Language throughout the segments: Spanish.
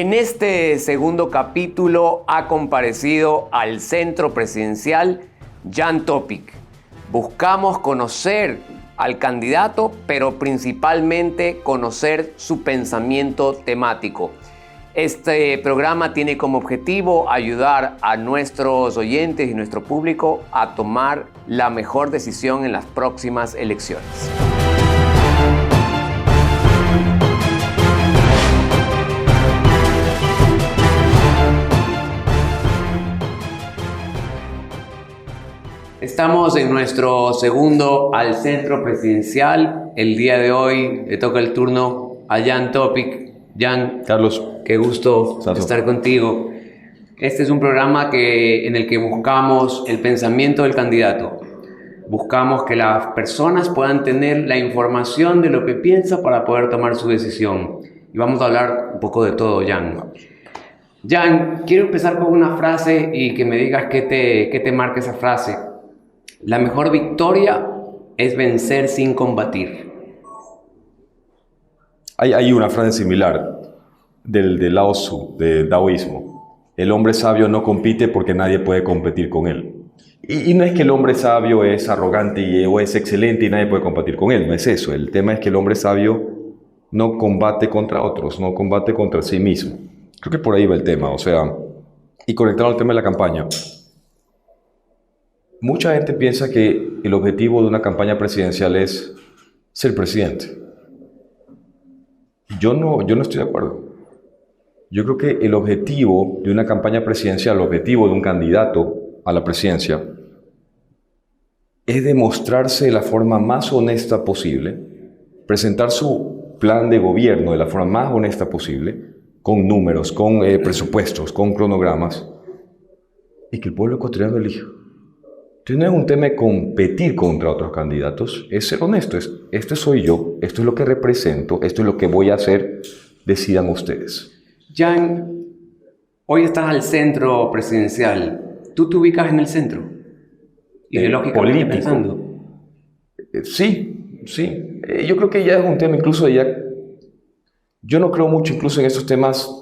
En este segundo capítulo ha comparecido al centro presidencial Jan Topic. Buscamos conocer al candidato, pero principalmente conocer su pensamiento temático. Este programa tiene como objetivo ayudar a nuestros oyentes y nuestro público a tomar la mejor decisión en las próximas elecciones. Estamos en nuestro segundo al centro presidencial. El día de hoy le toca el turno a Jan Topic. Jan, Carlos, qué gusto estar contigo. Este es un programa en el que buscamos el pensamiento del candidato. Buscamos que las personas puedan tener la información de lo que piensa para poder tomar su decisión. Y vamos a hablar un poco de todo, Jan. Jan, quiero empezar con una frase y que me digas qué te marca esa frase. La mejor victoria es vencer sin combatir. Hay una frase similar del Lao Tzu, del taoísmo. El hombre sabio no compite porque nadie puede competir con él. Y no es que el hombre sabio es arrogante o es excelente y nadie puede competir con él, no es eso. El tema es que el hombre sabio no combate contra otros, no combate contra sí mismo. Creo que por ahí va el tema, y conectado al tema de la campaña. Mucha gente piensa que el objetivo de una campaña presidencial es ser presidente. Yo no estoy de acuerdo. Yo creo que el objetivo de una campaña presidencial, el objetivo de un candidato a la presidencia, es demostrarse de la forma más honesta posible, presentar su plan de gobierno de la forma más honesta posible, con números, con presupuestos, con cronogramas, y que el pueblo ecuatoriano elija. Entonces no es un tema de competir contra otros candidatos, es ser honesto, este soy yo, esto es lo que represento, esto es lo que voy a hacer, decidan ustedes. Jan, hoy estás al centro presidencial, ¿tú te ubicas en el centro? Ideológicamente pensando. Sí. Yo creo que ya es un tema incluso de ya... Yo no creo mucho incluso en estos temas,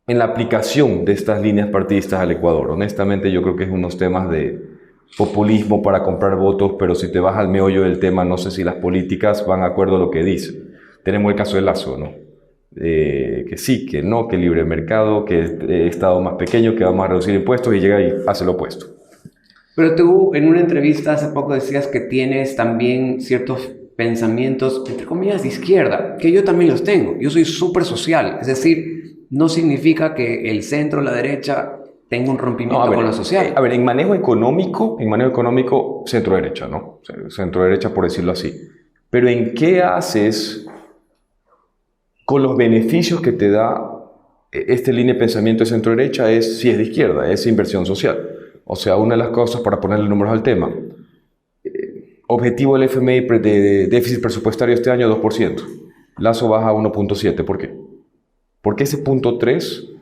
en la aplicación de estas líneas partidistas al Ecuador. Honestamente, yo creo que es unos temas de populismo para comprar votos, pero si te vas al meollo del tema, no sé si las políticas van de acuerdo a lo que dicen. Tenemos el caso de Lazo, ¿no? Que sí, que no, que libre mercado, que Estado más pequeño, que vamos a reducir impuestos y llega y hace lo opuesto. Pero tú en una entrevista hace poco decías que tienes también ciertos pensamientos, entre comillas, de izquierda, que yo también los tengo. Yo soy súper social, es decir, no significa que el centro o la derecha tenga un rompimiento con lo social. En manejo económico, centro-derecha, ¿no? Centro-derecha por decirlo así. Pero ¿en qué haces con los beneficios que te da esta línea de pensamiento de centro-derecha? Si es de izquierda, es inversión social. Una de las cosas, para ponerle números al tema, objetivo del FMI de déficit presupuestario este año 2%. Lazo baja a 1.7. ¿Por qué? Porque ese 0.3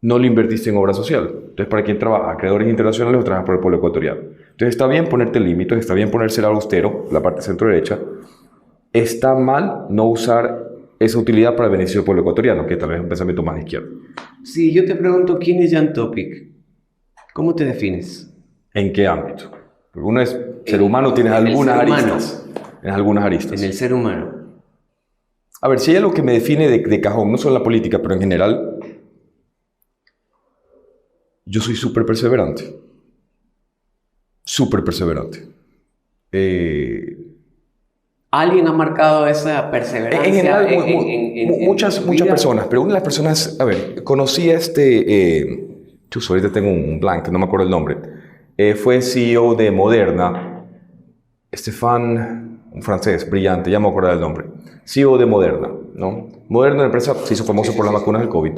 no lo invertiste en obra social. Entonces, ¿para quién trabaja? Acreedores internacionales o trabaja por el pueblo ecuatoriano. Entonces, está bien ponerte límites, está bien ponerse el austero, la parte centro-derecha. Está mal no usar esa utilidad para el beneficio del pueblo ecuatoriano, que tal vez es un pensamiento más de izquierda. Si yo te pregunto, ¿quién es Jan Topic? ¿Cómo te defines? ¿En qué ámbito? Porque uno es ser humano, tienes algunas aristas. Tienes algunas aristas. En el ser humano. Si hay algo que me define de cajón, no solo en la política, pero en general, yo soy súper perseverante. Súper perseverante. ¿Alguien ha marcado esa perseverancia? En general, muchas personas, pero una de las personas, conocí a ahorita tengo un blank, no me acuerdo el nombre, fue CEO de Moderna, Stéphane, un francés brillante, ya me acuerdo del nombre, CEO de Moderna, ¿no? Moderna, una empresa, se hizo famosa por las vacunas del COVID,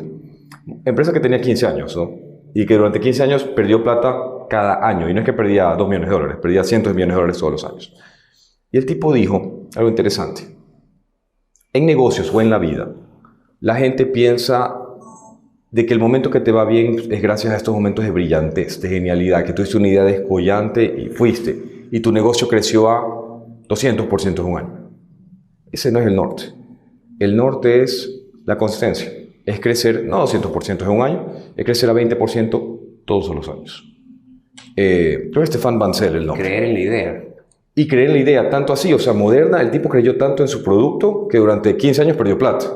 empresa que tenía 15 años, ¿no? Y que durante 15 años perdió plata cada año, y no es que perdía $2 millones, perdía cientos de millones de dólares todos los años. Y el tipo dijo algo interesante: en negocios o en la vida, la gente piensa de que el momento que te va bien es gracias a estos momentos de brillantez, de genialidad, que tuviste una idea descollante y fuiste, y tu negocio creció a 200% en un año. Ese no es el norte. El norte es la consistencia. es crecer, no 200% en un año, es crecer a 20% todos los años. Creo que Stefan Bancel el nombre. Creer en la idea. Y creer en la idea, tanto así, o sea, Moderna, el tipo creyó tanto en su producto que durante 15 años perdió plata.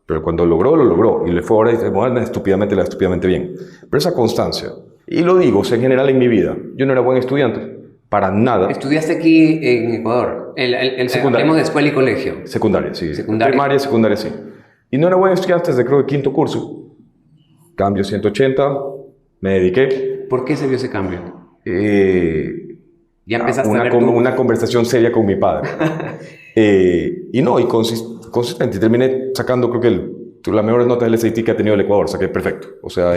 Pero cuando lo logró, y le fue ahora Moderna estúpidamente bien. Pero esa constancia, y lo digo, o sea, en general en mi vida, yo no era buen estudiante, para nada. ¿Estudiaste aquí en Ecuador? Hablemos de escuela y colegio. Secundaria, sí. Secundaria. Primaria, secundaria, sí. Y no era buen estudiante desde creo el quinto curso. Cambio 180, me dediqué. ¿Por qué se dio ese cambio? Ya empezaste a ver una conversación seria con mi padre. Consistente. Terminé sacando, creo que las mejores notas del SAT que ha tenido el Ecuador. Saqué perfecto. O sea,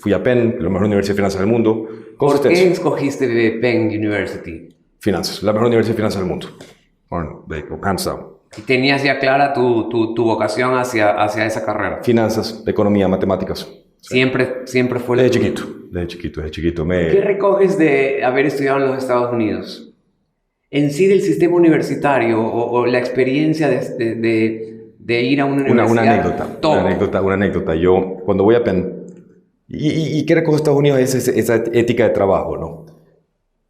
fui a Penn, la mejor universidad de finanzas del mundo. ¿Por qué escogiste de Penn University? Finanzas, la mejor universidad de finanzas del mundo. Bueno, hands down. ¿Y tenías ya clara tu vocación hacia esa carrera? Finanzas, economía, matemáticas. Siempre fue desde chiquito. ¿Qué recoges de haber estudiado en los Estados Unidos? En sí del sistema universitario o la experiencia de ir a una universidad. Una anécdota. Yo, cuando voy a Penn, ¿y qué recojo de Estados Unidos? Es esa ética de trabajo, ¿no?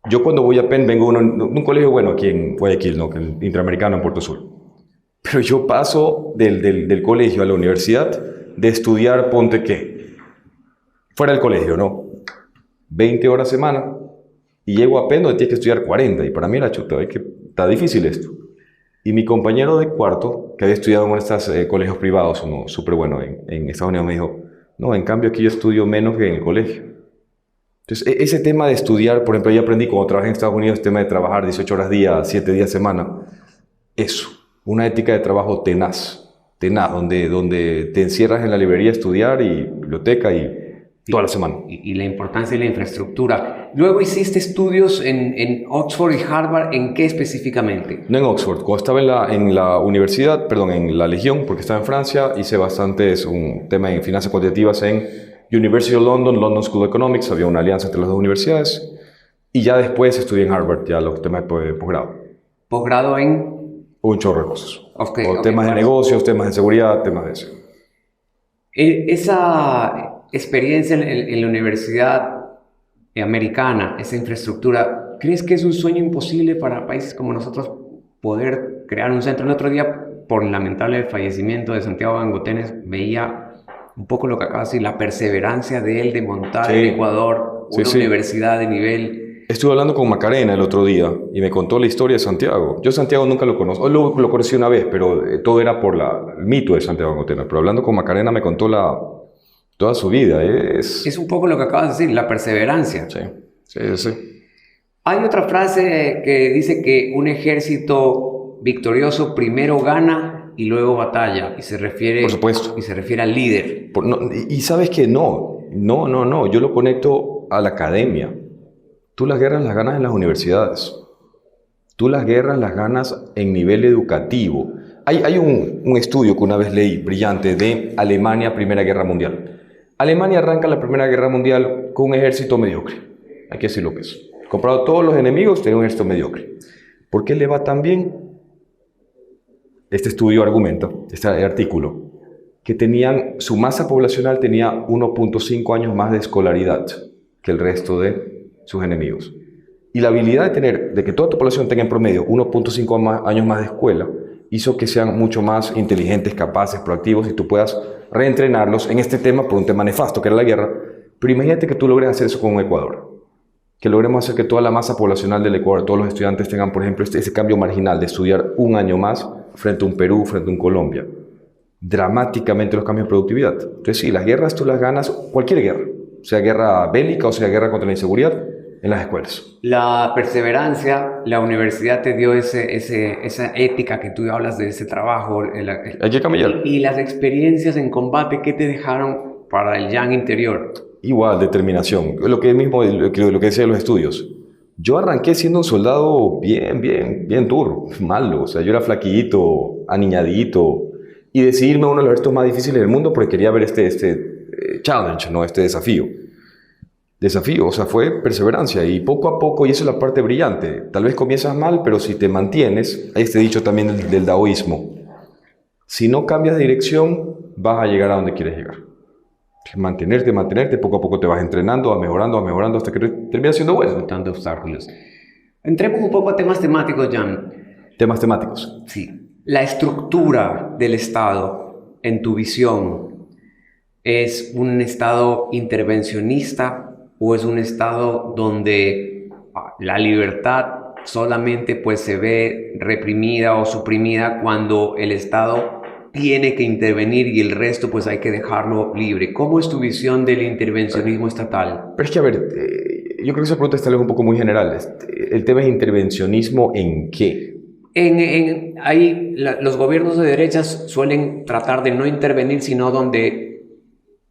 Yo cuando voy a Penn vengo de un colegio, bueno, aquí en Guayaquil, ¿no? Que el Interamericano en Puerto Sur. Pero yo paso del colegio a la universidad de estudiar, ponte qué, fuera del colegio, ¿no? 20 horas semana, y llego a Penn donde tienes que estudiar 40, y para mí era chuta, que está difícil esto. Y mi compañero de cuarto, que había estudiado en estos colegios privados, uno súper bueno en Estados Unidos, me dijo, no, en cambio aquí yo estudio menos que en el colegio. Entonces, ese tema de estudiar, por ejemplo, yo aprendí cuando trabajé en Estados Unidos, el tema de trabajar 18 horas día, 7 días semana, eso, una ética de trabajo tenaz, donde te encierras en la librería a estudiar y biblioteca y toda la semana. Y la importancia de la infraestructura. Luego hiciste estudios en Oxford y Harvard, ¿en qué específicamente? No en Oxford, cuando estaba en la universidad, en la Legión, porque estaba en Francia, hice es un tema en finanzas cuantitativas en University of London, London School of Economics, había una alianza entre las dos universidades, y ya después estudié en Harvard, ya los temas de posgrado. ¿Posgrado en? Un chorro de cosas. Temas de negocios, temas de seguridad, temas de eso. Esa experiencia en la universidad americana, esa infraestructura, ¿crees que es un sueño imposible para países como nosotros poder crear un centro? El otro día, por el lamentable fallecimiento de Santiago Bangotenes, veía un poco lo que acaba de decir, la perseverancia de él de montar en Ecuador una universidad de nivel. Estuve hablando con Macarena el otro día y me contó la historia de Santiago. Yo Santiago nunca lo conozco, lo conocí una vez, pero todo era por el mito de Santiago Bangotenes. Pero hablando con Macarena me contó toda su vida. Es un poco lo que acabas de decir, la perseverancia. Sí. Hay otra frase que dice que un ejército victorioso primero gana y luego batalla, y se refiere, por supuesto, y se refiere al líder. Y sabes que no, yo lo conecto a la academia. Tú las guerras las ganas en las universidades. Tú las guerras las ganas en nivel educativo. Hay un estudio que una vez leí, brillante, de Alemania, Primera Guerra Mundial. Alemania arranca la Primera Guerra Mundial con un ejército mediocre. Hay que decir lo que es. Comprado todos los enemigos, tenía un ejército mediocre. ¿Por qué le va tan bien? Este estudio argumenta, este artículo, que su masa poblacional tenía 1.5 años más de escolaridad que el resto de sus enemigos. Y la habilidad de que toda tu población tenga en promedio 1.5 años más de escuela hizo que sean mucho más inteligentes, capaces, proactivos y tú puedas reentrenarlos en este tema por un tema nefasto que era la guerra. Pero imagínate que tú logres hacer eso con Ecuador. Que logremos hacer que toda la masa poblacional del Ecuador, todos los estudiantes tengan, por ejemplo, ese cambio marginal de estudiar un año más frente a un Perú, frente a un Colombia. Dramáticamente los cambios de productividad. Entonces sí, las guerras tú las ganas, cualquier guerra, sea guerra bélica o sea guerra contra la inseguridad, en las escuelas. La perseverancia, la universidad te dio esa ética que tú hablas de ese trabajo. Hay que camellar. Y las experiencias en combate, ¿qué te dejaron para el yang interior? Igual, determinación. Lo que decía de los estudios. Yo arranqué siendo un soldado bien duro, malo. O sea, yo era flaquito, aniñadito. Y decidí irme a uno de los ejércitos más difíciles del mundo porque quería ver este challenge, ¿no? Este desafío. O sea, fue perseverancia. Y poco a poco, y eso es la parte brillante. Tal vez comienzas mal, pero si te mantienes, hay este dicho también del daoísmo. Si no cambias de dirección, vas a llegar a donde quieres llegar. Mantenerte, poco a poco te vas entrenando, vas mejorando, hasta que terminas siendo bueno. Tantos obstáculos. Entremos un poco a temas temáticos, Jan. Temas temáticos. Sí. La estructura del Estado, en tu visión, ¿es un Estado intervencionista o es un Estado donde la libertad solamente pues se ve reprimida o suprimida cuando el Estado tiene que intervenir y el resto pues hay que dejarlo libre? ¿Cómo es tu visión del intervencionismo estatal? Pero es que, a ver, yo creo que esa pregunta está muy general. El tema es intervencionismo ¿en qué? Los gobiernos de derechas suelen tratar de no intervenir, sino donde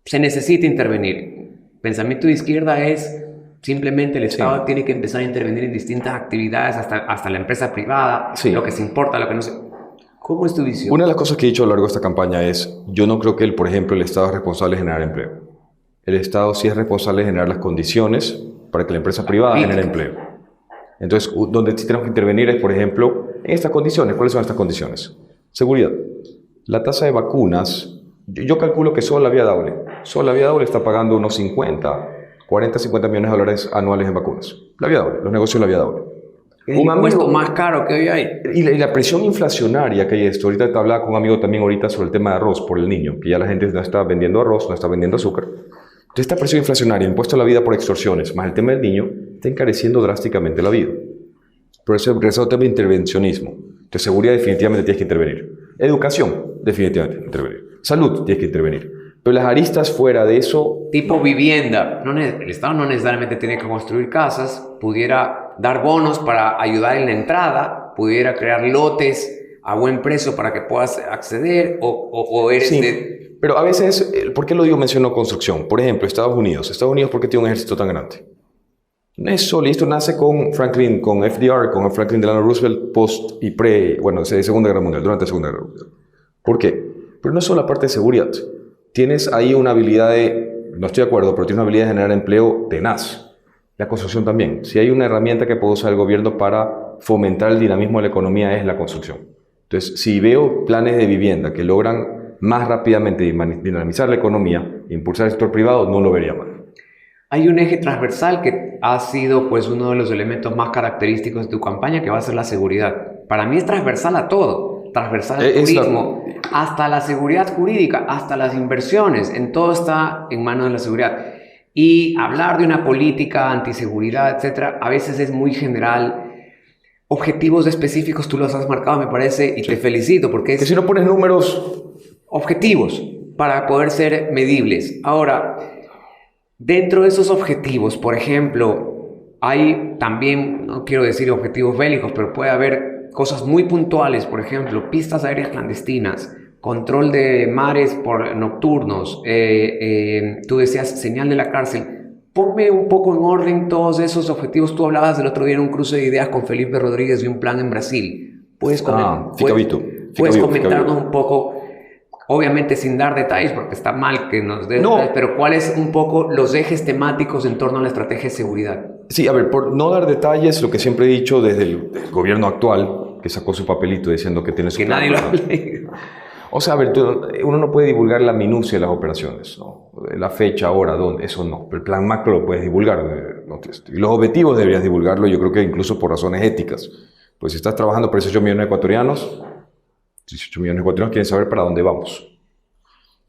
se necesita intervenir. Pensamiento de izquierda es simplemente el Estado tiene que empezar a intervenir en distintas actividades, hasta la empresa privada, lo que se importa, lo que no se... ¿Cómo es tu visión? Una de las cosas que he dicho a lo largo de esta campaña es, yo no creo que, por ejemplo, el Estado es responsable de generar empleo. El Estado sí es responsable de generar las condiciones para que la empresa privada genere empleo. Entonces, donde sí tenemos que intervenir es, por ejemplo, en estas condiciones. ¿Cuáles son estas condiciones? Seguridad. La tasa de vacunas, yo calculo que solo la Vía Dable está pagando unos 40-50 millones de dólares anuales en vacunas. La Vía Dable, los negocios de la Vía Dable. Es el impuesto más caro que hoy hay. Y la presión inflacionaria que hay esto. Ahorita te hablaba con un amigo también sobre el tema de arroz por el niño, que ya la gente no está vendiendo arroz, no está vendiendo azúcar. Entonces, esta presión inflacionaria, impuesto a la vida por extorsiones, más el tema del niño, está encareciendo drásticamente la vida. Por eso regresa al tema de intervencionismo. Entonces, seguridad definitivamente tienes que intervenir. Educación, definitivamente tienes que intervenir. Salud, tienes que intervenir. Pero las aristas fuera de eso... Tipo vivienda. El Estado no necesariamente tiene que construir casas, pudiera dar bonos para ayudar en la entrada, pudiera crear lotes a buen precio para que puedas acceder, o eres sí, pero a veces, ¿por qué lo digo? Menciono construcción. Por ejemplo, Estados Unidos. ¿Por qué tiene un ejército tan grande? No es solo, esto nace con Franklin, con FDR, con Franklin Delano Roosevelt, post y Segunda Guerra Mundial, durante la Segunda Guerra Mundial. ¿Por qué? Pero no es solo la parte de seguridad. Tienes ahí una habilidad no estoy de acuerdo, pero tienes una habilidad de generar empleo tenaz. La construcción también. Si hay una herramienta que puede usar el gobierno para fomentar el dinamismo de la economía es la construcción. Entonces, si veo planes de vivienda que logran más rápidamente dinamizar la economía, impulsar el sector privado, no lo vería mal. Hay un eje transversal que ha sido pues uno de los elementos más característicos de tu campaña, que va a ser la seguridad. Para mí es transversal a todo, transversal al turismo, hasta la seguridad jurídica, hasta las inversiones, en todo está en manos de la seguridad. Y hablar de una política antiseguridad, etcétera, a veces es muy general. Objetivos específicos tú los has marcado, me parece, y te felicito, porque es... Que si no pones números... Objetivos para poder ser medibles. Ahora, dentro de esos objetivos, por ejemplo, hay también, no quiero decir objetivos bélicos, pero puede haber cosas muy puntuales, por ejemplo, pistas aéreas clandestinas, control de mares nocturnos, tú decías señal de la cárcel. Ponme un poco en orden todos esos objetivos. Tú hablabas el otro día en un cruce de ideas con Felipe Rodríguez de un plan en Brasil. ¿Puedes comentarnos un poco? Obviamente sin dar detalles, porque está mal que nos den detalles, pero ¿cuáles un poco los ejes temáticos en torno a la estrategia de seguridad? Sí, a ver, por no dar detalles, lo que siempre he dicho desde el gobierno actual, que sacó su papelito diciendo que tiene su plan. Que nadie lo ha leído. O sea, a ver, uno no puede divulgar la minucia de las operaciones, ¿no? La fecha, hora, dónde, eso no. Pero el plan macro lo puedes divulgar. ¿No? Y los objetivos deberías divulgarlo, yo creo que incluso por razones éticas. Pues si estás trabajando para 18 millones de ecuatorianos, 18 millones de ecuatorianos quieren saber para dónde vamos.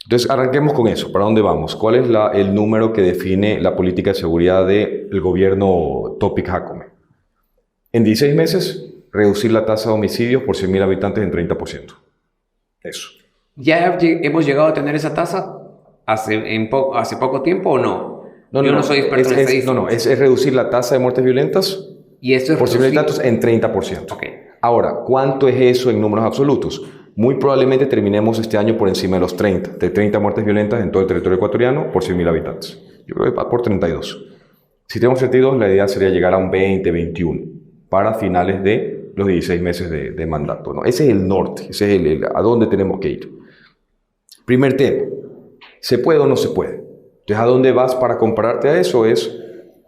Entonces, arranquemos con eso. ¿Para dónde vamos? ¿Cuál es el número que define la política de seguridad del gobierno Topic Jacome? En 16 meses, reducir la tasa de homicidios por 100.000 habitantes en 30%. Eso. ¿Ya hemos llegado a tener esa tasa hace poco tiempo o no? Yo no soy experto en estadística. Es reducir la tasa de muertes violentas ¿Y esto es por 100.000 habitantes en 30%. Okay. Ahora, ¿cuánto es eso en números absolutos? Muy probablemente terminemos este año por encima de los 30, de 30 muertes violentas en todo el territorio ecuatoriano por 100.000 habitantes. Yo creo que va por 32. Si tenemos 32, la idea sería llegar a un 20, 21 para finales de los 16 meses de mandato, ¿no? Ese es el norte, ese es a dónde tenemos que ir. Primer tema, ¿se puede o no se puede? Entonces, ¿a dónde vas para compararte a eso? Es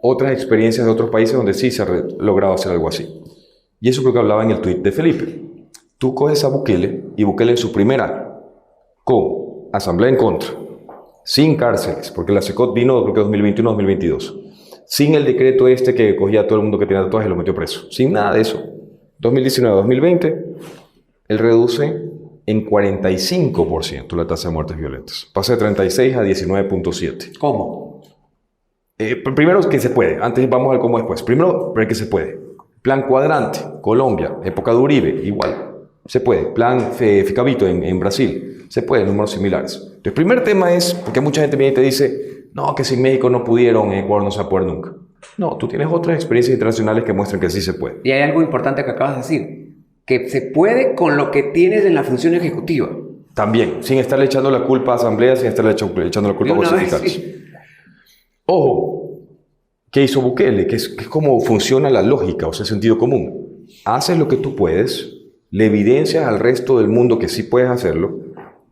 otras experiencias de otros países donde sí se ha logrado hacer algo así. Y eso creo que hablaba en el tuit de Felipe. Tú coges a Bukele y Bukele en su primer año, con asamblea en contra, sin cárceles, porque la CECOT vino creo que 2021-2022, sin el decreto este que cogía a todo el mundo que tenía tatuajes y lo metió preso, sin nada de eso. 2019-2020, él reduce en 45% la tasa de muertes violentas. Pasa de 36 a 19.7. ¿Cómo? Primero que se puede, antes vamos al cómo después. Primero, ver que se puede. Plan Cuadrante, Colombia, época de Uribe, igual, se puede. Plan Ficavito en Brasil, se puede, números similares. Entonces, el primer tema es, porque mucha gente viene y te dice, no, que si en México no pudieron, en Ecuador no se va a poder nunca. No, tú tienes otras experiencias internacionales que muestran que sí se puede. Y hay algo importante que acabas de decir, que se puede con lo que tienes en la función ejecutiva. También, sin estarle echando la culpa a asambleas, sin estarle echando la culpa a justificados. Sí. Ojo, ¿qué hizo Bukele? Que es cómo funciona la lógica, o sea, sentido común. Haces lo que tú puedes, le evidencias al resto del mundo que sí puedes hacerlo,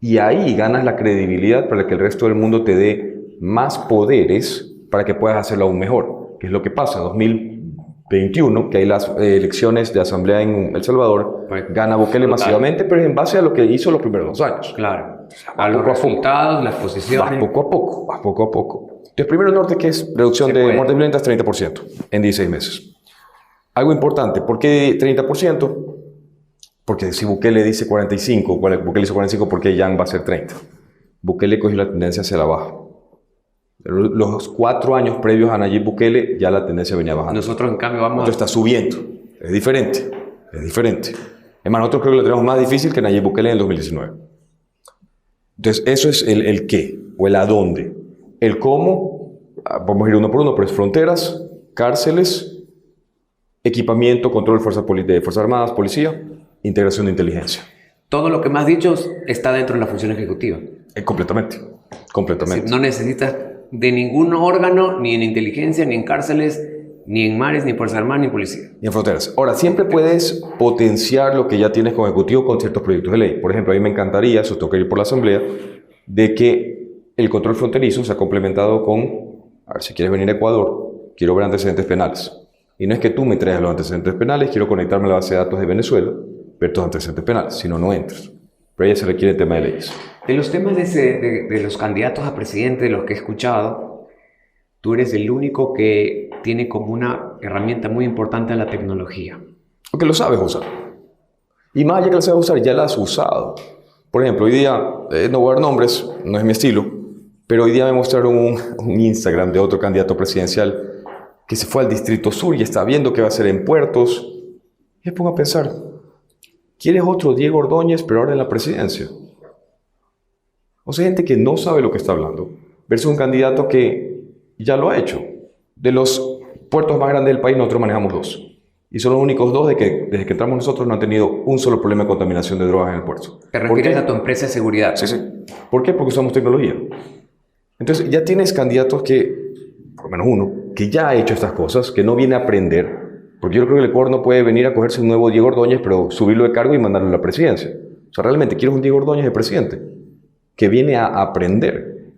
y ahí ganas la credibilidad para que el resto del mundo te dé más poderes para que puedas hacerlo aún mejor. Que es lo que pasa en 2021, que hay las elecciones de asamblea en El Salvador, gana Bukele masivamente, pero es en base a lo que hizo los primeros 2 años. Claro, a los resultados, las posiciones. Vas poco a poco. Entonces, primero norte, que es reducción de muertes violentas, 30% en 16 meses. Algo importante, ¿por qué 30%? Porque si Bukele dice 45, Bukele hizo 45, ¿por qué Yang va a ser 30? Bukele cogió la tendencia hacia la baja. Los 4 años previos a Nayib Bukele ya la tendencia venía bajando. Nosotros en cambio vamos Nosotros está subiendo. Es diferente. Es más, nosotros creo que lo tenemos más difícil que Nayib Bukele en el 2019. Entonces, eso es el qué o el a dónde. El cómo, vamos a ir uno por uno, pero es fronteras, cárceles, equipamiento, control de Fuerzas Armadas, policía, integración de inteligencia. Todo lo que me has dicho está dentro de la función ejecutiva. Completamente. No necesitas de ningún órgano, ni en inteligencia, ni en cárceles, ni en mares, ni en Fuerzas Armadas, ni en policía. Ni en fronteras. Ahora, siempre puedes potenciar lo que ya tienes con ejecutivo con ciertos proyectos de ley. Por ejemplo, a mí me encantaría, eso tengo que ir por la asamblea, de que el control fronterizo se ha complementado con, a ver, si quieres venir a Ecuador, quiero ver antecedentes penales. Y no es que tú me traigas los antecedentes penales, quiero conectarme a la base de datos de Venezuela, ver tus antecedentes penales, si no, no entras. Pero ahí se requiere el tema de leyes. De los temas de los candidatos a presidente, de los que he escuchado, tú eres el único que tiene como una herramienta muy importante la tecnología. Porque lo sabes usar. Y más allá que lo sabes usar, ya la has usado. Por ejemplo, hoy día, no voy a dar nombres, no es mi estilo, pero hoy día me mostraron un Instagram de otro candidato presidencial que se fue al Distrito Sur y está viendo qué va a hacer en puertos. Y me pongo a pensar, ¿quieres otro Diego Ordóñez, pero ahora en la presidencia? O sea, gente que no sabe lo que está hablando, versus un candidato que ya lo ha hecho. De los puertos más grandes del país, nosotros manejamos 2. Y son los únicos 2 desde que entramos nosotros no han tenido un solo problema de contaminación de drogas en el puerto. ¿Te refieres a tu empresa de seguridad? Sí. ¿Por qué? Porque usamos tecnología. Entonces, ya tienes candidatos que, por lo menos uno, que ya ha hecho estas cosas, que no viene a aprender. Porque yo creo que el Ecuador no puede venir a cogerse un nuevo Diego Ordóñez, pero subirlo de cargo y mandarlo a la presidencia. O sea, realmente quieres un Diego Ordóñez de presidente, que viene a aprender.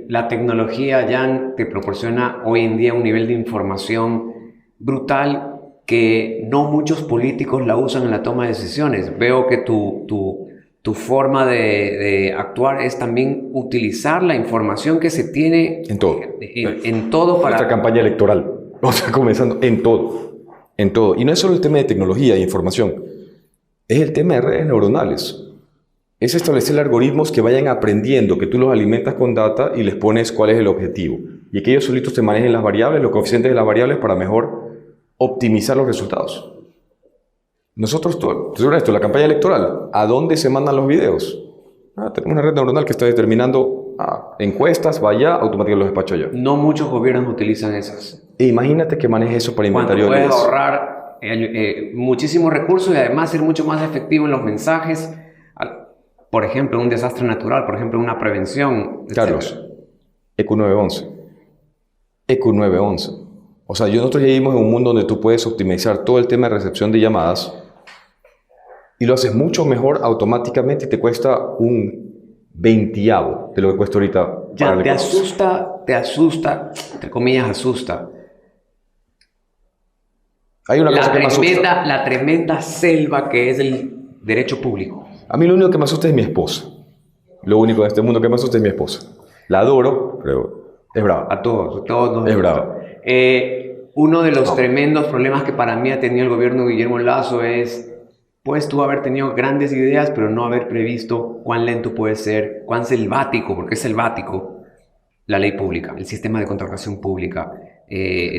La tecnología ya te proporciona hoy en día un nivel de información brutal que no muchos políticos la usan en la toma de decisiones. Veo que tu forma de actuar es también utilizar la información que se tiene en todo, en todo para... Nuestra campaña electoral, o sea, comenzando en todo. Y no es solo el tema de tecnología e información, es el tema de redes neuronales. Es establecer algoritmos que vayan aprendiendo, que tú los alimentas con data y les pones cuál es el objetivo. Y que ellos solitos te manejen las variables, los coeficientes de las variables para mejor optimizar los resultados. Nosotros, la campaña electoral, ¿a dónde se mandan los videos? Tenemos una red neuronal que está determinando encuestas, va allá, automáticamente los despacho allá. No muchos gobiernos utilizan esas. E imagínate que maneje eso para inventario de leyes. Puedes ahorrar muchísimos recursos y además ser mucho más efectivo en los mensajes. Por ejemplo, un desastre natural, por ejemplo, una prevención. Carlos, EQ 911. O sea, nosotros ya vivimos en un mundo donde tú puedes optimizar todo el tema de recepción de llamadas y lo haces mucho mejor automáticamente y te cuesta un 20avo de lo que cuesta ahorita. Ya te asusta, entre comillas asusta. Hay una cosa que me asusta. La tremenda selva que es el derecho público. A mí lo único que me asusta es mi esposa. Lo único de este mundo que me asusta es mi esposa. La adoro, pero es brava. A todos nos es gusta. brava. Uno de los tremendos problemas que para mí ha tenido el gobierno de Guillermo Lasso es, puedes tú haber tenido grandes ideas, pero no haber previsto cuán lento puede ser, cuán selvático, porque es selvático, la ley pública, el sistema de contratación pública,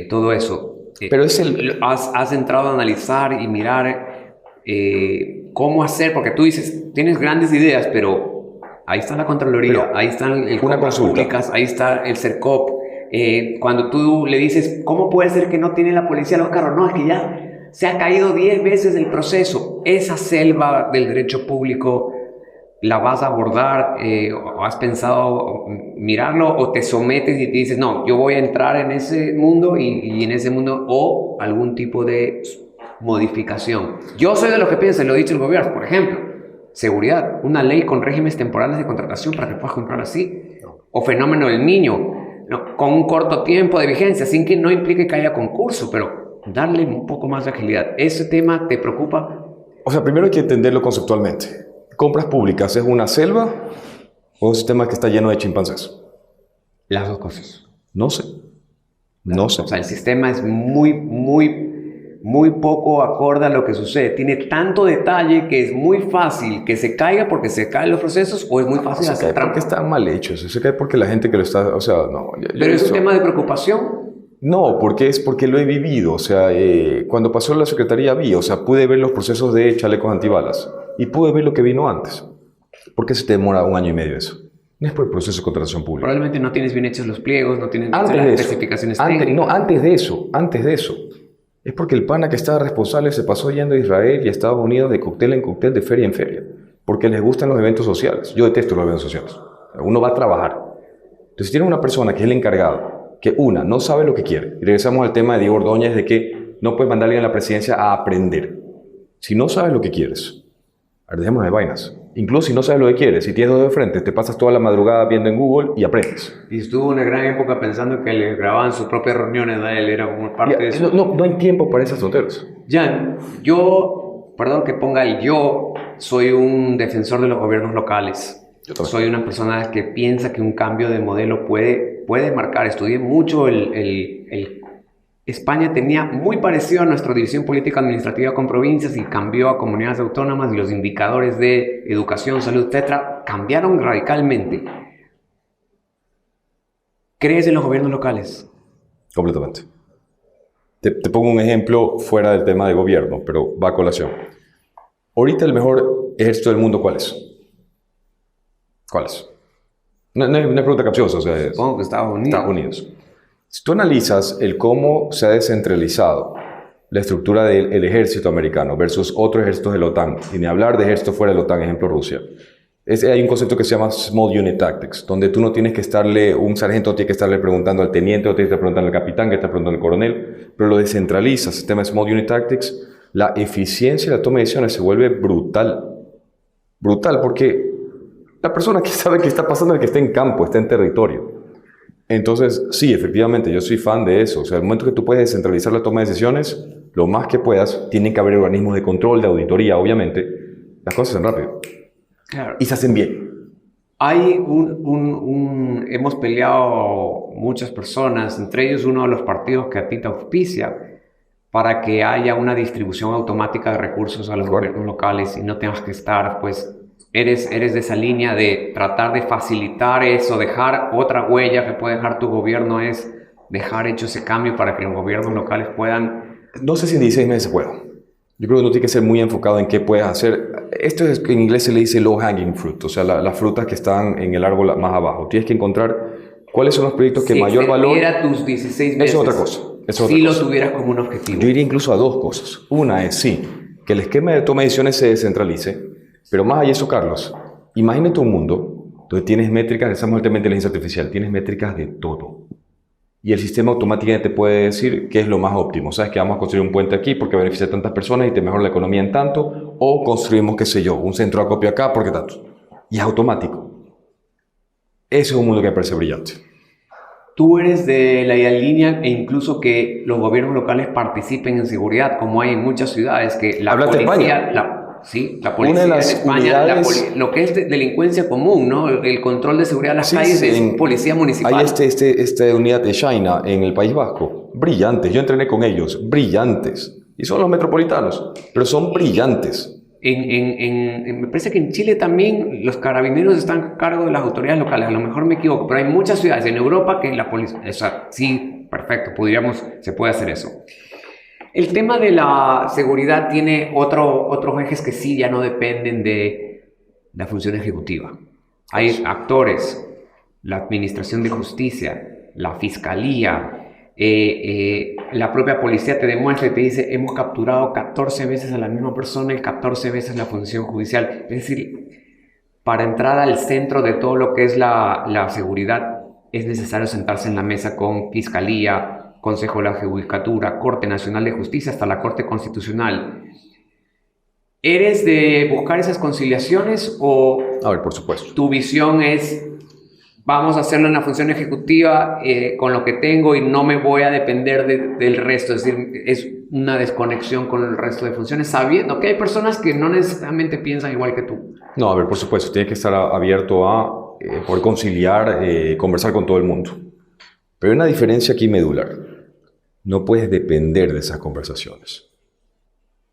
todo eso. Pero has entrado a analizar y mirar cómo hacer, porque tú dices, tienes grandes ideas, pero ahí está la Contraloría, ahí están el compras públicas, ahí está el CERCOP. Cuando tú le dices, ¿cómo puede ser que no tiene la policía los carros? No, es que ya se ha caído 10 veces el proceso. Esa selva del derecho público, ¿la vas a abordar? ¿O has pensado mirarlo? ¿O te sometes y te dices, no, yo voy a entrar en ese mundo y en ese mundo, o algún tipo de modificación? Yo soy de los que piensan, lo ha dicho el gobierno, por ejemplo, seguridad, una ley con regímenes temporales de contratación para que puedas comprar así. O fenómeno del niño, ¿no? Con un corto tiempo de vigencia, sin que no implique que haya concurso, pero darle un poco más de agilidad. ¿Ese tema te preocupa? O sea, primero hay que entenderlo conceptualmente. ¿Compras públicas es una selva o un sistema que está lleno de chimpancés? Las dos cosas. No sé. No sé. O sea, el sistema es muy poco acorde a lo que sucede. Tiene tanto detalle que es muy fácil que se caiga porque se caen los procesos, o es muy fácil hacer trampa. Porque están mal hechos. Se cae porque la gente que lo está... O sea, no. ¿Pero es un tema de preocupación? No, porque lo he vivido. O sea, cuando pasó la Secretaría vi, o sea, pude ver los procesos de chalecos antibalas y pude ver lo que vino antes. ¿Por qué se te demora 1 año y medio eso? No es por el proceso de contratación pública. Probablemente no tienes bien hechos los pliegos, no tienes las especificaciones técnicas. No, antes de eso. Es porque el pana que estaba responsable se pasó yendo a Israel y a Estados Unidos de cóctel en cóctel, de feria en feria, porque les gustan los eventos sociales. Yo detesto los eventos sociales. Uno va a trabajar. Entonces, si tiene una persona que es el encargado, que no sabe lo que quiere, y regresamos al tema de Diego Ordóñez, de que no puedes mandar a alguien a la presidencia a aprender. Si no sabes lo que quieres, dejémonos de vainas. Incluso si no sabes lo que quieres, si tienes 2 de frente, te pasas toda la madrugada viendo en Google y aprendes. Y estuvo una gran época pensando que le grababan sus propias reuniones a él, era como parte de eso. No hay tiempo para esas tonteras. Jan, yo, perdón que ponga el yo, soy un defensor de los gobiernos locales. Yo también. Soy una persona que piensa que un cambio de modelo puede marcar. Estudié mucho España tenía muy parecido a nuestra división política administrativa con provincias y cambió a comunidades autónomas, y los indicadores de educación, salud, etcétera, cambiaron radicalmente. ¿Crees en los gobiernos locales? Completamente. Te pongo un ejemplo fuera del tema de gobierno, pero va a colación. Ahorita el mejor ejército del mundo, ¿cuál es? ¿Cuál es? No es una pregunta capciosa, o sea, supongo que Estados Unidos. Estados Unidos. Si tú analizas cómo se ha descentralizado la estructura del ejército americano versus otros ejércitos de la OTAN, y ni hablar de ejércitos fuera de la OTAN, ejemplo Rusia, hay un concepto que se llama Small Unit Tactics, donde tú no tienes que un sargento tiene que estarle preguntando al teniente, o tiene que estar preguntando al capitán, que está preguntando al coronel, pero lo descentralizas, el sistema de Small Unit Tactics, la eficiencia de la toma de decisiones se vuelve brutal. Brutal, porque la persona que sabe qué está pasando es el que está en campo, está en territorio. Entonces, sí, efectivamente, yo soy fan de eso. O sea, el momento que tú puedes descentralizar la toma de decisiones, lo más que puedas, tienen que haber organismos de control, de auditoría, obviamente. Las cosas se hacen rápido. Claro. Y se hacen bien. Hay hemos peleado muchas personas, entre ellos uno de los partidos que a ti te auspicia, para que haya una distribución automática de recursos a los gobiernos locales y no tengas que estar, pues, eres de esa línea de tratar de facilitar eso, dejar otra huella que puede dejar tu gobierno, es dejar hecho ese cambio para que los gobiernos locales puedan... No sé si en 16 meses se pueda. Yo creo que uno tiene que ser muy enfocado en qué puedes hacer. Esto es que en inglés se le dice low hanging fruit, o sea, las frutas que están en el árbol más abajo. Tienes que encontrar cuáles son los proyectos que mayor valor... Si era tus 16 meses... Eso es otra cosa. Si lo tuvieras como un objetivo. Yo iría incluso a 2 cosas. Una es, que el esquema de toma de decisiones se descentralice. Pero más allá de eso, Carlos, imagínate un mundo donde tienes métricas, estamos en el tema de inteligencia artificial, tienes métricas de todo. Y el sistema automáticamente te puede decir qué es lo más óptimo. Sabes que vamos a construir un puente aquí porque beneficia a tantas personas y te mejora la economía en tanto, o construimos, qué sé yo, un centro de acopio acá porque tanto. Y es automático. Ese es un mundo que me parece brillante. Tú eres de la línea e incluso que los gobiernos locales participen en seguridad, como hay en muchas ciudades, que la policía... ¿sí? La policía en España, lo que es delincuencia común, ¿no? El control de seguridad en las calles es policía municipal. Hay esta unidad de China en el País Vasco, brillantes, yo entrené con ellos, brillantes, y son los metropolitanos, pero son brillantes. Me parece que en Chile también los carabineros están a cargo de las autoridades locales, a lo mejor me equivoco, pero hay muchas ciudades en Europa que la policía, o sea, sí, perfecto, se puede hacer eso. El tema de la seguridad tiene otros ejes que sí ya no dependen de la función ejecutiva. Hay actores, la administración de justicia, la fiscalía, la propia policía te demuestra y te dice hemos capturado 14 veces a la misma persona y 14 veces la función judicial. Es decir, para entrar al centro de todo lo que es la seguridad es necesario sentarse en la mesa con fiscalía, Consejo de la Judicatura, Corte Nacional de Justicia, hasta la Corte Constitucional. ¿Eres de buscar esas conciliaciones o a ver, por supuesto, tu visión es vamos a hacerlo en la función ejecutiva con lo que tengo y no me voy a depender del resto? Es decir, es una desconexión con el resto de funciones, sabiendo que hay personas que no necesariamente piensan igual que tú. No, a ver, por supuesto, tienes que estar abierto a poder conciliar, conversar con todo el mundo. Pero hay una diferencia aquí medular. No puedes depender de esas conversaciones.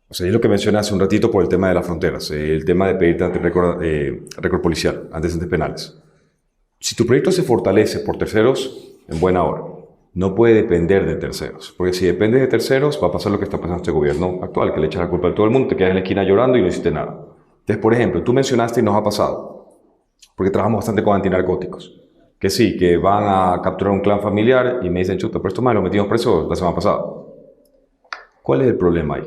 O sea, es lo que mencioné hace un ratito por el tema de las fronteras, el tema de pedirte récord policial, antecedentes penales. Si tu proyecto se fortalece por terceros, en buena hora. No puede depender de terceros. Porque si dependes de terceros, va a pasar lo que está pasando a este gobierno actual, que le echas la culpa a todo el mundo, te quedas en la esquina llorando y no hiciste nada. Entonces, por ejemplo, tú mencionaste y nos ha pasado, porque trabajamos bastante con antinarcóticos, que sí, que van a capturar un clan familiar y me dicen, chuta, pero esto más lo metimos preso la semana pasada. ¿Cuál es el problema ahí?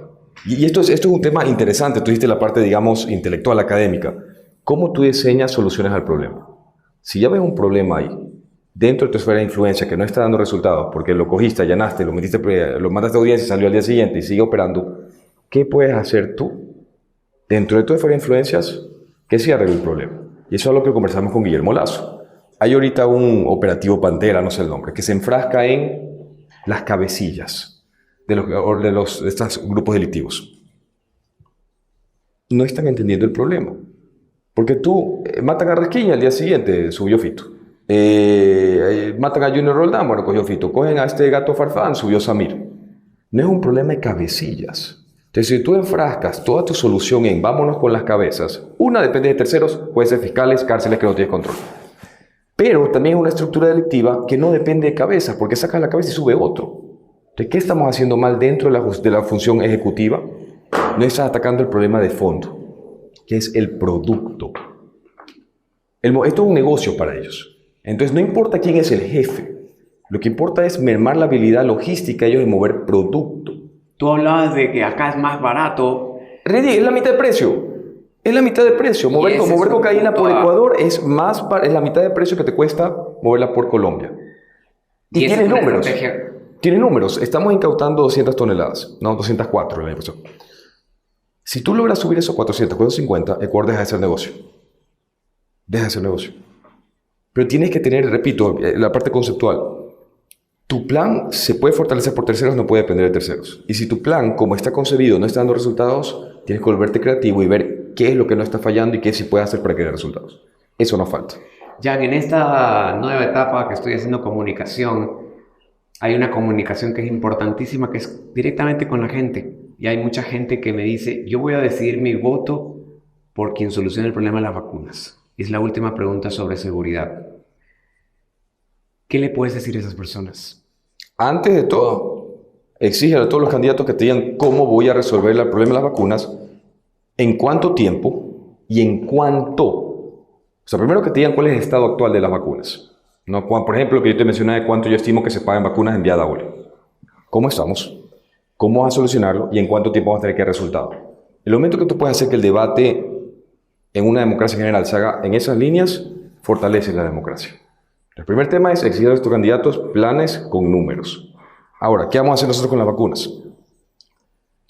Y esto es un tema interesante. Tú dijiste la parte, digamos, intelectual, académica. ¿Cómo tú diseñas soluciones al problema? Si ya ves un problema ahí, dentro de tu esfera de influencia que no está dando resultados, porque lo cogiste, allanaste, lo mandaste a audiencia y salió al día siguiente y sigue operando, ¿qué puedes hacer tú dentro de tu esfera de influencias que sí arregle el problema? Y eso es lo que conversamos con Guillermo Lazo. Hay ahorita un operativo Pantera, no sé el nombre, que se enfrasca en las cabecillas de estos grupos delictivos. No están entendiendo el problema. Porque tú matan a Resquiña al día siguiente, subió Fito. Matan a Junior Roldán, bueno, cogió Fito. Cogen a este Gato Farfán, subió Samir. No es un problema de cabecillas. Entonces, si tú enfrascas toda tu solución en vámonos con las cabezas, una depende de terceros, puede ser fiscales, cárceles que no tienes control. Pero también es una estructura delictiva que no depende de cabezas, porque sacas la cabeza y sube otro. Entonces, ¿qué estamos haciendo mal dentro de la función ejecutiva? No estás atacando el problema de fondo, que es el producto. Esto es un negocio para ellos. Entonces, no importa quién es el jefe. Lo que importa es mermar la habilidad logística de ellos de mover producto. Tú hablabas de que acá es más barato. Es la mitad de precio. Es la mitad de precio. Mover cocaína por Ecuador es la mitad de precio que te cuesta moverla por Colombia. Y tienes números. Tiene números. Estamos incautando 200 toneladas. No, 204 el año pasado. Si tú logras subir eso a 400, 450, Ecuador deja de ser negocio. Deja de ser negocio. Pero tienes que tener, repito, la parte conceptual. Tu plan se puede fortalecer por terceros, no puede depender de terceros. Y si tu plan, como está concebido, no está dando resultados, tienes que volverte creativo y ver qué es lo que no está fallando y qué sí puedes hacer para que dé resultados. Eso no falta. Jan, en esta nueva etapa que estoy haciendo comunicación, hay una comunicación que es importantísima, que es directamente con la gente. Y hay mucha gente que me dice, yo voy a decidir mi voto por quien solucione el problema de las vacunas. Es la última pregunta sobre seguridad. ¿Qué le puedes decir a esas personas? Antes de todo, exige a todos los candidatos que te digan cómo voy a resolver el problema de las vacunas, en cuánto tiempo y en cuánto. O sea, primero que te digan cuál es el estado actual de las vacunas. No, por ejemplo, que yo te mencioné de cuánto yo estimo que se pagan vacunas en vía de aula. ¿Cómo estamos? ¿Cómo vas a solucionarlo? ¿Y en cuánto tiempo vas a tener que dar resultado? El momento que tú puedes hacer que el debate en una democracia general se haga en esas líneas, fortalece la democracia. El primer tema es exigir a estos candidatos planes con números. Ahora, ¿qué vamos a hacer nosotros con las vacunas?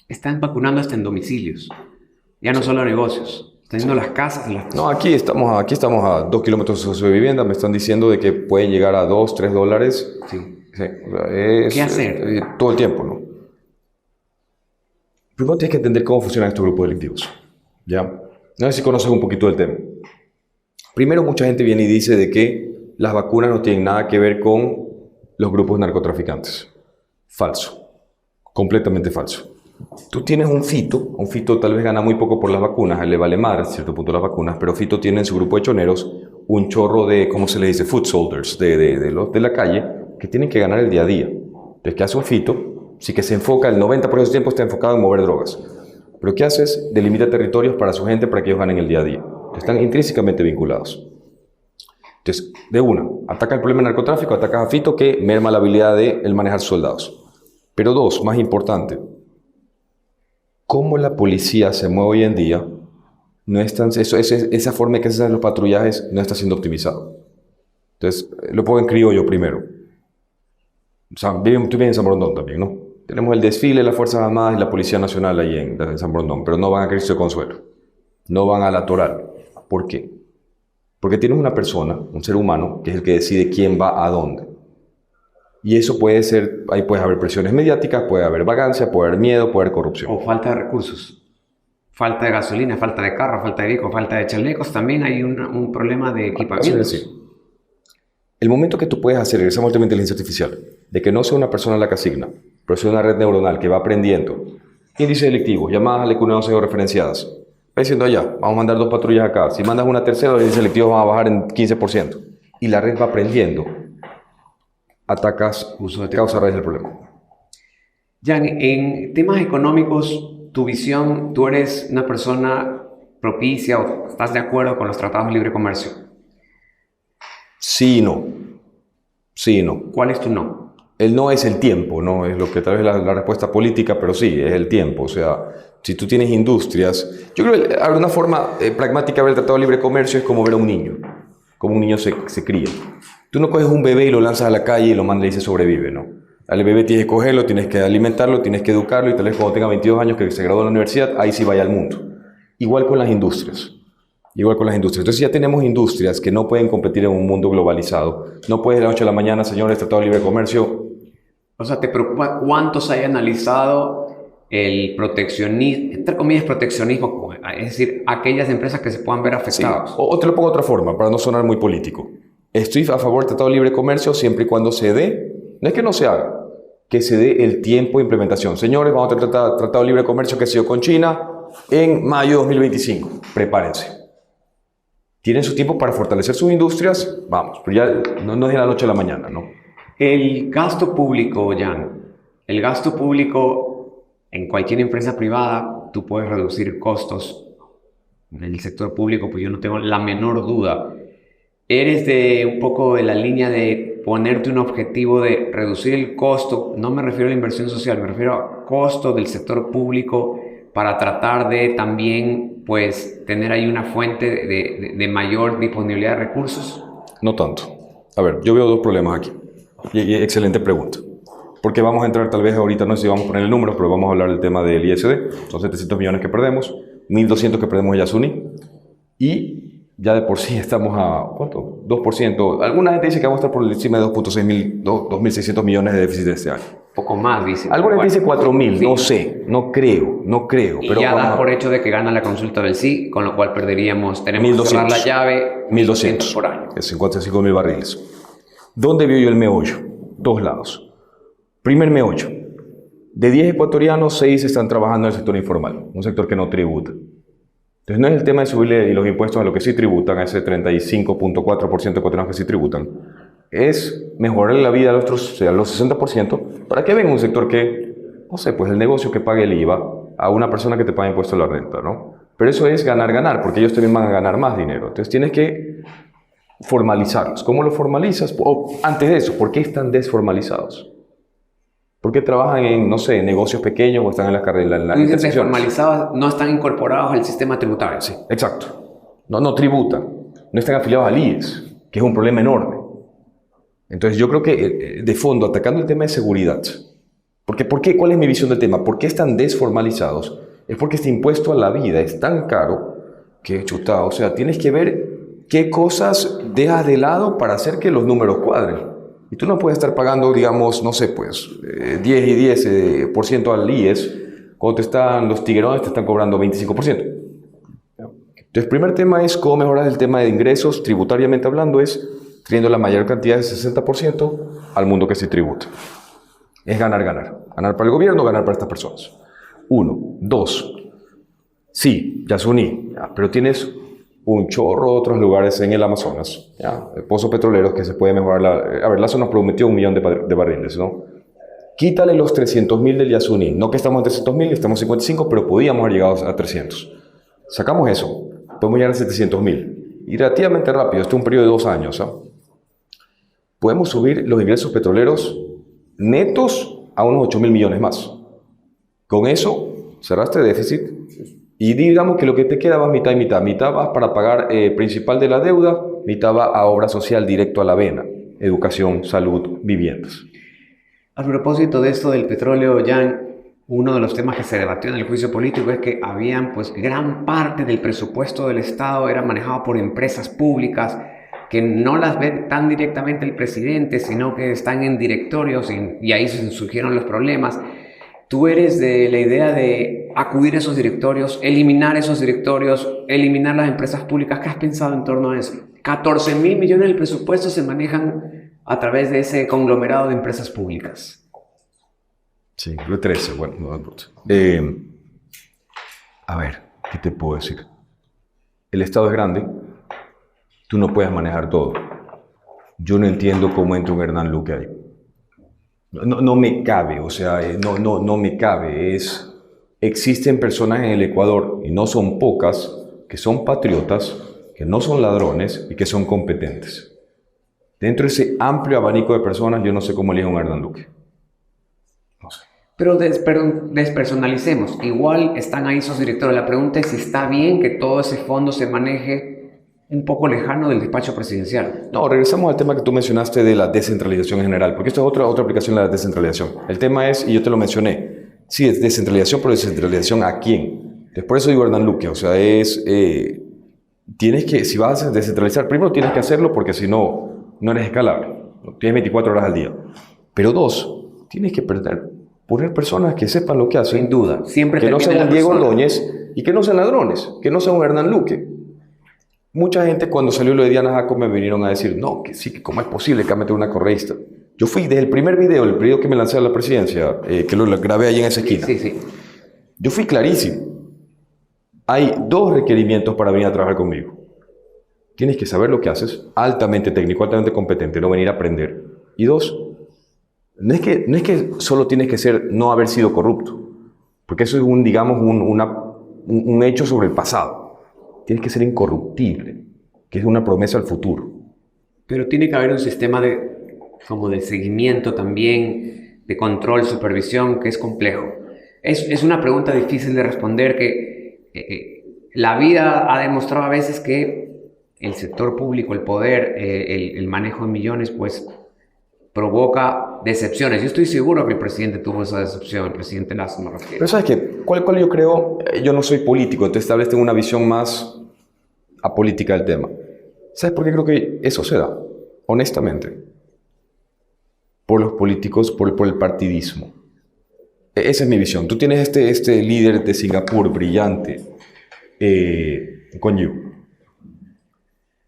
Están vacunando hasta en domicilios. Ya no solo negocios. Están yendo a las casas. No, aquí estamos a 2 kilómetros de su vivienda. Me están diciendo de que pueden llegar a $2, $3. Sí. ¿Qué hacer? Todo el tiempo, ¿no? Primero tienes que entender cómo funcionan estos grupos delictivos. ¿Ya? No sé si conoces un poquito del tema. Primero, mucha gente viene y dice de que las vacunas no tienen nada que ver con los grupos narcotraficantes. Falso. Completamente falso. Tú tienes un Fito tal vez gana muy poco por las vacunas, a él le vale madre a cierto punto las vacunas, pero Fito tiene en su grupo de choneros un chorro de, ¿cómo se le dice? Foot soldiers, de los de la calle, que tienen que ganar el día a día. Entonces, ¿qué hace un Fito? Sí que se enfoca, el 90% del tiempo está enfocado en mover drogas. Pero ¿qué hace? Delimita territorios para su gente para que ellos ganen el día a día. Están intrínsecamente vinculados. Entonces, de una, ataca el problema del narcotráfico, ataca a Fito que merma la habilidad de él manejar soldados. Pero dos, más importante, cómo la policía se mueve hoy en día, no es tan, esa forma que se hacen los patrullajes no está siendo optimizado. Entonces, lo pongo en criollo primero. O sea, tú vives en San Borondón también, ¿no? Tenemos el desfile de las Fuerzas Armadas y la Policía Nacional ahí en San Borondón, pero no van a Cristo de Consuelo, no van a la Toral. ¿Por qué? Porque tienes una persona, un ser humano, que es el que decide quién va a dónde. Y eso puede ser, ahí puede haber presiones mediáticas, puede haber vagancia, puede haber miedo, puede haber corrupción. O falta de recursos. Falta de gasolina, falta de carro, falta de vehículos, falta de chalecos. También hay un problema de equipamiento. Sí. El momento que tú puedes hacer, regresamos al tema de inteligencia artificial, de que no sea una persona la que asigna, pero sea una red neuronal que va aprendiendo. Índice delictivo, llamadas al EQ911 referenciadas. Va diciendo allá, vamos a mandar 2 patrullas acá. Si mandas una tercera, los índices delictivos van a bajar en 15%. Y la red va aprendiendo. Atacas, causa raíz del problema. Jan, en temas económicos, tu visión, tú eres una persona propicia o estás de acuerdo con los tratados de libre comercio. Sí y no. Sí y no. ¿Cuál es tu no? El no es el tiempo, no es lo que tal vez la respuesta política, pero sí, es el tiempo. O sea, si tú tienes industrias... Yo creo que una forma pragmática de ver el Tratado de Libre Comercio es como ver a un niño. Como un niño se cría. Tú no coges un bebé y lo lanzas a la calle y lo mandas y dice sobrevive, ¿no? Al bebé tienes que cogerlo, tienes que alimentarlo, tienes que educarlo y tal vez cuando tenga 22 años que se graduó de la universidad, ahí sí vaya al mundo. Igual con las industrias. Entonces ya tenemos industrias que no pueden competir en un mundo globalizado. No puedes de la noche a la mañana, señores, Tratado de Libre Comercio. O sea, ¿te preocupa cuánto se haya analizado el proteccionismo, entre comillas proteccionismo, es decir, aquellas empresas que se puedan ver afectadas? Sí. O te lo pongo de otra forma, para no sonar muy político. Estoy a favor del Tratado de Libre Comercio siempre y cuando se dé, no es que no se haga, que se dé el tiempo de implementación. Señores, vamos a tener Tratado de Libre Comercio que se dio con China en mayo de 2025. Prepárense. Tienen su tiempo para fortalecer sus industrias, vamos, pero ya no es de la noche a la mañana, ¿no? El gasto público, Jan, el gasto público en cualquier empresa privada, tú puedes reducir costos. En el sector público, pues yo no tengo la menor duda. ¿Eres un poco de la línea de ponerte un objetivo de reducir el costo? No me refiero a la inversión social, me refiero a costo del sector público para tratar de también, pues, tener ahí una fuente de mayor disponibilidad de recursos. No tanto. A ver, yo veo dos problemas aquí. Y excelente pregunta. Porque vamos a entrar tal vez ahorita, no sé si vamos a poner el número, pero vamos a hablar del tema del ISD. Son 700 millones que perdemos, 1.200 que perdemos en Yasuni. Y ya de por sí estamos a, ¿cuánto? 2%. Alguna gente dice que vamos a estar por encima de 2.600 millones de déficit este año. Poco más, dice. Alguna gente dice 4.000, sí. No sé, no creo. Y pero ya da por hecho de que gana la consulta del sí, con lo cual tenemos 1.200. Que cerrar la llave 1.200 por año. Es 55.000 barriles. ¿Dónde veo yo el meollo? Dos lados. Primer meollo. De 10 ecuatorianos, 6 están trabajando en el sector informal, un sector que no tributa. Entonces no es el tema de subirle los impuestos a lo que sí tributan, a ese 35.4% de ecuatorianos que sí tributan. Es mejorar la vida a los otros, o sea, a los 60%, para que venga un sector que, no sé, pues el negocio que pague el IVA a una persona que te paga impuesto a la renta, ¿no? Pero eso es ganar, porque ellos también van a ganar más dinero. Entonces tienes que formalizarlos. ¿Cómo lo formalizas? O antes de eso, ¿por qué están desformalizados? ¿Por qué trabajan en, no sé, negocios pequeños o están en las carreras? Desformalizados, no están incorporados al sistema tributario. Sí, exacto. No tributan. No están afiliados al IES, que es un problema enorme. Entonces yo creo que, de fondo, atacando el tema de seguridad, porque ¿por qué? ¿Cuál es mi visión del tema? ¿Por qué están desformalizados? Es porque este impuesto a la vida es tan caro que, chuta, o sea, tienes que ver qué cosas dejas de lado para hacer que los números cuadren. Y tú no puedes estar pagando, digamos, no sé, pues, 10 y 10% al IES, cuando los tiguerones te están cobrando 25%. Entonces, el primer tema es cómo mejorar el tema de ingresos, tributariamente hablando, es teniendo la mayor cantidad de 60% al mundo que se tributa. Es ganar, ganar. Ganar para el gobierno, ganar para estas personas. 1. 2. Sí, Yasuní, pero tienes un chorro de otros lugares en el Amazonas, pozos petroleros que se puede mejorar. A ver, Lazo nos prometió 1 millón de barriles, ¿no? Quítale los 300.000 del Yasuní. No que estamos en 300.000, estamos en 55, pero podíamos haber llegado a 300. Sacamos eso, podemos llegar a 700.000. Y relativamente rápido, este es un periodo de 2 años. Podemos subir los ingresos petroleros netos a unos 8.000 millones más. Con eso, cerraste déficit y digamos que lo que te queda va mitad y mitad. Mitad vas para pagar principal de la deuda, mitad va a obra social directo a la vena. Educación, salud, viviendas. A propósito de esto del petróleo, Jan, uno de los temas que se debatió en el juicio político es que habían, pues, gran parte del presupuesto del Estado era manejado por empresas públicas que no las ve tan directamente el presidente, sino que están en directorios y ahí se surgieron los problemas. ¿Tú eres de la idea de acudir a esos directorios, eliminar esos directorios, eliminar las empresas públicas? ¿Qué has pensado en torno a eso? 14.000 millones del presupuesto se manejan a través de ese conglomerado de empresas públicas. Sí, creo 13, bueno, no da bruto. A ver, ¿qué te puedo decir? El Estado es grande, tú no puedes manejar todo. Yo no entiendo cómo entra un Hernán Luque ahí. No me cabe, o sea, no me cabe. Existen personas en el Ecuador, y no son pocas, que son patriotas, que no son ladrones y que son competentes. Dentro de ese amplio abanico de personas, yo no sé cómo elige un Hernán Luque. No sé. Pero despersonalicemos. Igual están ahí esos directores. La pregunta es si está bien que todo ese fondo se maneje un poco lejano del despacho presidencial. No, regresamos al tema que tú mencionaste de la descentralización general, porque esto es otra aplicación de la descentralización. El tema es, y yo te lo mencioné, sí, es descentralización, pero descentralización ¿a quién? Entonces, por eso digo Hernán Luque, o sea, tienes que, si vas a descentralizar, primero tienes que hacerlo porque si no, no eres escalable. Tienes 24 horas al día. Pero 2, tienes que poner personas que sepan lo que hacen. Sin duda. Siempre que no sean un Diego Ordóñez y que no sean ladrones, que no sean un Hernán Luque. Mucha gente cuando salió lo de Diana Jaco me vinieron a decir, no, que sí, que cómo es posible que mete una correísta. Yo fui desde el primer video, el video que me lancé a la presidencia, que lo grabé ahí en esa esquina. Sí. Yo fui clarísimo. Hay 2 requerimientos para venir a trabajar conmigo. Tienes que saber lo que haces, altamente técnico, altamente competente, no venir a aprender. Y 2, no es que solo tienes que no haber sido corrupto, porque eso es un hecho sobre el pasado. Tienes que ser incorruptible, que es una promesa al futuro. Pero tiene que haber un sistema de seguimiento también, de control, supervisión, que es complejo. Es una pregunta difícil de responder que la vida ha demostrado a veces que el sector público, el poder, el manejo de millones, pues provoca decepciones. Yo estoy seguro que el presidente tuvo esa decepción, el presidente Lazo me refiero. Pero ¿sabes qué? ¿Cuál yo creo? Yo no soy político, entonces tal vez tengo una visión más apolítica del tema. ¿Sabes por qué creo que eso se da? Honestamente. Por los políticos, por el partidismo. Esa es mi visión. Tú tienes este líder de Singapur brillante, Kuan Yew.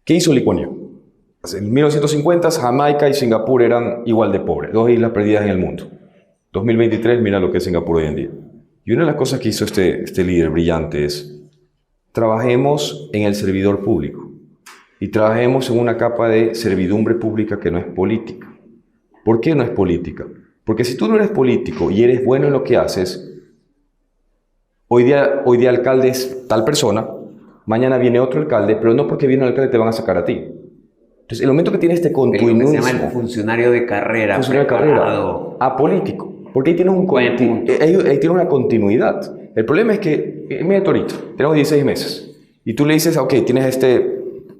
¿Qué hizo Lee Kuan Yew? En 1950 Jamaica y Singapur eran igual de pobres, 2 islas perdidas en el mundo. 2023, mira lo que es Singapur hoy en día. Y una de las cosas que hizo este líder brillante es: trabajemos en el servidor público y trabajemos en una capa de servidumbre pública que no es política. ¿Por qué no es política? Porque si tú no eres político y eres bueno en lo que haces, hoy día alcalde es tal persona, mañana viene otro alcalde, pero no porque viene el alcalde te van a sacar a ti. Entonces, el momento que tienes este continuismo... Se llama el funcionario de carrera. Apolítico. Porque ahí tienes una continuidad. El problema es que, mira ahorita, tenemos 16 meses. Y tú le dices, ok, tienes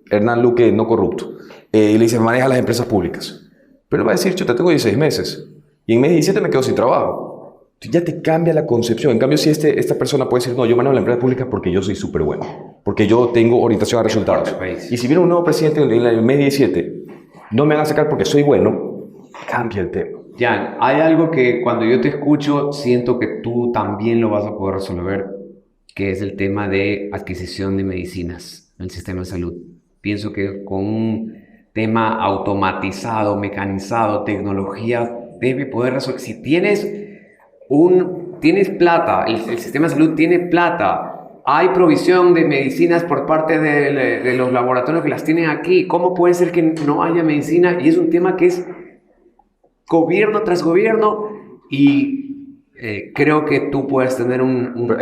Hernán Luque no corrupto. Y le dices, maneja las empresas públicas. Pero él va a decir, yo te tengo 16 meses. Y en mes 17 me quedo sin trabajo. Entonces ya te cambia la concepción. En cambio, si esta persona puede decir, no, yo manejo la empresa pública porque yo soy súper bueno. Porque yo tengo orientación a resultados. Y si viene un nuevo presidente en el mes 17, no me van a sacar porque soy bueno, cambia el tema. Jan, hay algo que cuando yo te escucho siento que tú también lo vas a poder resolver. que es el tema de adquisición de medicinas en el sistema de salud. Pienso que con un tema automatizado, mecanizado, tecnología, debe poder resolver. Si tienes plata, el sistema de salud tiene plata, hay provisión de medicinas por parte de los laboratorios que las tienen aquí, ¿cómo puede ser que no haya medicina? Y es un tema que es gobierno tras gobierno, y creo que tú puedes tener un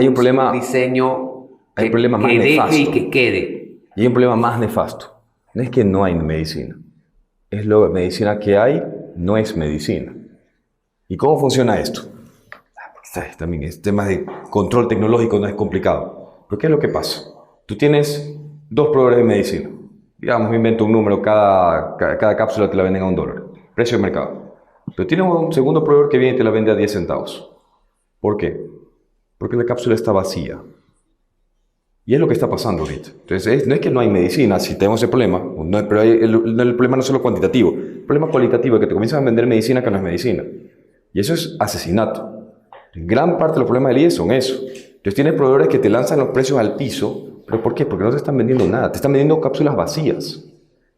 diseño que deje y que quede. Y hay un problema más nefasto. No es que no hay medicina. Es la medicina que hay, no es medicina. ¿Y cómo funciona esto? También es tema de control tecnológico, no es complicado. ¿Pero qué es lo que pasa? Tú tienes 2 proveedores de medicina. Digamos, me invento un número, cada cápsula te la venden a $1. Precio de mercado. Pero tienes un segundo proveedor que viene y te la vende a 10 centavos. ¿Por qué? Porque la cápsula está vacía. Y es lo que está pasando ahorita. Entonces, no es que no hay medicina, si tenemos ese problema, pero el problema no es solo cuantitativo. El problema cualitativo es que te comienzan a vender medicina que no es medicina. Y eso es asesinato. Gran parte de los problemas del IES son eso. Entonces tienes proveedores que te lanzan los precios al piso. ¿Pero por qué? Porque no te están vendiendo nada. Te están vendiendo cápsulas vacías.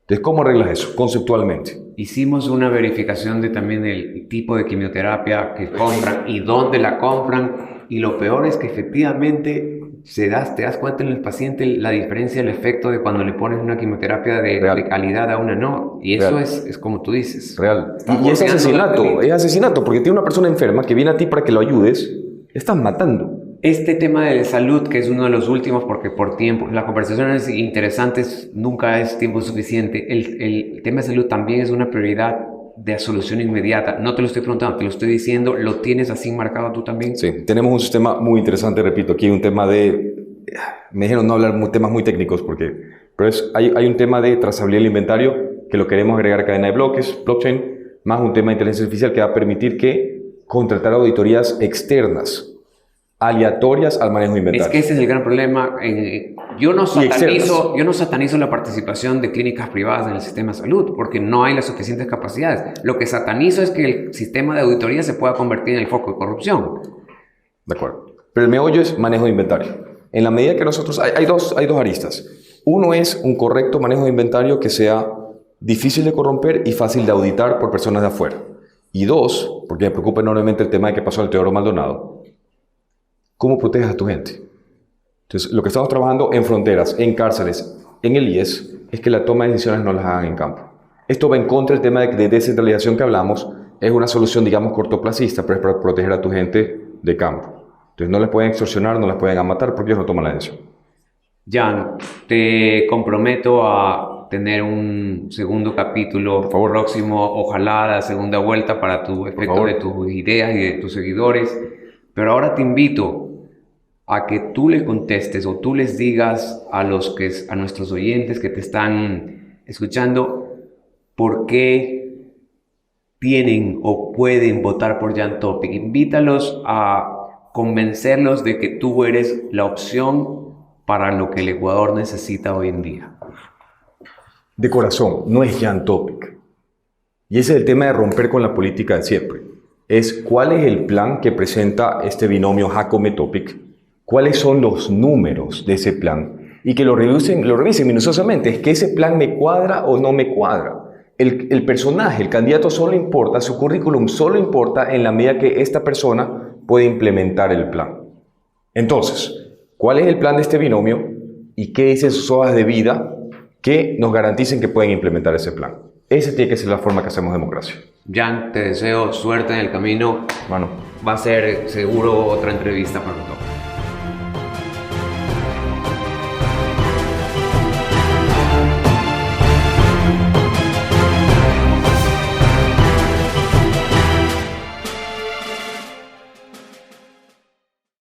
Entonces, ¿cómo arreglas eso? Conceptualmente. Hicimos una verificación de también el tipo de quimioterapia que compran y dónde la compran. Y lo peor es que efectivamente te das cuenta en el paciente la diferencia, el efecto de cuando le pones una quimioterapia de calidad a una no. Y eso es como tú dices. Real. Y es asesinato, porque tiene una persona enferma que viene a ti para que lo ayudes. Le estás matando. Este tema de salud, que es uno de los últimos, porque por tiempo, la conversación es interesante, nunca es tiempo suficiente. El tema de salud también es una prioridad de solución inmediata. No te lo estoy preguntando, te lo estoy diciendo. ¿Lo tienes así marcado tú también? Sí, tenemos un sistema muy interesante, repito, aquí hay un tema de... Me dijeron no hablar temas muy técnicos, pero hay un tema de trazabilidad del inventario que lo queremos agregar a cadena de bloques, blockchain, más un tema de inteligencia artificial que va a permitir que contratar auditorías externas aleatorias al manejo de inventario. Es que ese es el gran problema. Yo no satanizo la participación de clínicas privadas en el sistema de salud, porque no hay las suficientes capacidades. Lo que satanizo es que el sistema de auditoría se pueda convertir en el foco de corrupción. De acuerdo. Pero el meollo es manejo de inventario. En la medida que nosotros... Hay dos aristas. Uno es un correcto manejo de inventario que sea difícil de corromper y fácil de auditar por personas de afuera. Y 2, porque me preocupa enormemente el tema de que pasó al Teodoro Maldonado, ¿cómo proteges a tu gente? Entonces, lo que estamos trabajando en fronteras, en cárceles, en el IES, es que la toma de decisiones no las hagan en campo. Esto va en contra del tema de descentralización que hablamos. Es una solución, digamos, cortoplacista, pero es para proteger a tu gente de campo. Entonces, no les pueden extorsionar, no les pueden matar porque ellos no toman la decisión. Jan, te comprometo a tener un segundo capítulo, por favor, próximo, ojalá la segunda vuelta para tu efecto de tus ideas y de tus seguidores. Pero ahora te invito a que tú le contestes o tú les digas a nuestros oyentes que te están escuchando por qué tienen o pueden votar por Jan Topic. Invítalos a convencerlos de que tú eres la opción para lo que el Ecuador necesita hoy en día. De corazón, no es Jan Topic. Y ese es el tema de romper con la política de siempre. Es cuál es el plan que presenta este binomio Jacome Topic, cuáles son los números de ese plan y que lo revisen minuciosamente. Es que ese plan me cuadra o no me cuadra. El personaje, el candidato solo importa, su currículum solo importa en la medida que esta persona puede implementar el plan. Entonces, ¿cuál es el plan de este binomio y qué dicen sus hojas de vida que nos garanticen que pueden implementar ese plan? Esa tiene que ser la forma que hacemos democracia. Jan, te deseo suerte en el camino. Bueno, va a ser seguro otra entrevista para nosotros.